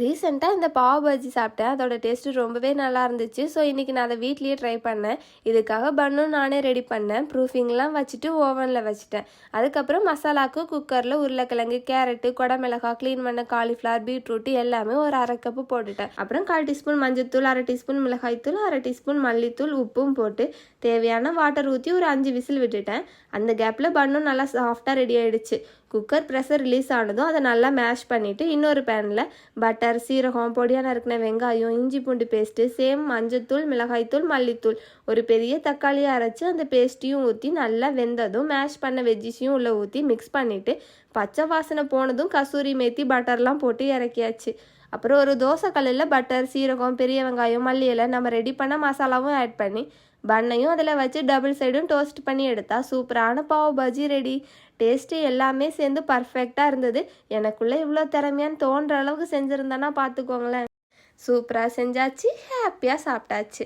ரீசெண்டாக இந்த பாவ் பஜ்ஜி சாப்பிட்டேன். அதோட டேஸ்ட்டு ரொம்பவே நல்லா இருந்துச்சு. ஸோ இன்றைக்கி நான் அதை வீட்லேயே ட்ரை பண்ணேன். இதுக்காக பன்னும் நானே ரெடி பண்ணேன். ப்ரூஃபிங்லாம் வச்சுட்டு ஓவனில் வச்சுட்டேன். அதுக்கப்புறம் மசாலாவுக்கு குக்கரில் உருளைக்கிழங்கு, கேரட்டு, குடமிளகாய், க்ளீன் பண்ண காலிஃப்ளவர், பீட்ரூட்டு எல்லாமே ஒரு 1/2 கப்பு போட்டுட்டேன். அப்புறம் 1/4 டீஸ்பூன் மஞ்சள்தூள், 1/2 டீஸ்பூன் மிளகாய்த்தூள், 1/2 டீஸ்பூன் மல்லித்தூள், உப்பும் போட்டு தேவையான வாட்டர் ஊற்றி ஒரு 5 விசில் விட்டுட்டேன். அந்த கேப்பில் பன்னும் நல்லா சாஃப்டாக ரெடி ஆகிடுச்சு. குக்கர் ப்ரெஷர் ரிலீஸ் ஆனதும் அதை நல்லா மேஷ் பண்ணிவிட்டு இன்னொரு பேனில் பட்டர், சீரகம், பொடியாக நறுக்கின வெங்காயம், இஞ்சி பூண்டு பேஸ்ட்டு, சேம் மஞ்சத்தூள், மிளகாய்த்தூள், மல்லித்தூள், ஒரு பெரிய தக்காளியை அரைச்சி அந்த பேஸ்ட்டையும் ஊற்றி நல்லா வெந்ததும் மேஷ் பண்ண வெஜ்ஜிஸையும் உள்ளே ஊற்றி மிக்ஸ் பண்ணிவிட்டு பச்சை வாசனை போனதும் கசூரி மேத்தி, பட்டர்லாம் போட்டு இறக்கியாச்சு. அப்புறம் ஒரு தோசை கல்லில் பட்டர், சீரகம், பெரிய வெங்காயம், மல்லி இலை, நம்ம ரெடி பண்ண மசாலாவும் ஆட் பண்ணி பன்னையும் அதில் வச்சு டபுள் சைடும் டோஸ்ட் பண்ணி எடுத்தால் சூப்பரான பாவ் பஜ்ஜி ரெடி. டேஸ்ட்டு எல்லாமே சேர்ந்து பர்ஃபெக்டாக இருந்தது. எனக்குள்ளே இவ்வளோ திறமையான்னு தோன்ற அளவுக்கு செஞ்சுருந்தேன்னா பார்த்துக்கோங்களேன். சூப்பராக செஞ்சாச்சு, ஹாப்பியாக சாப்பிட்டாச்சு.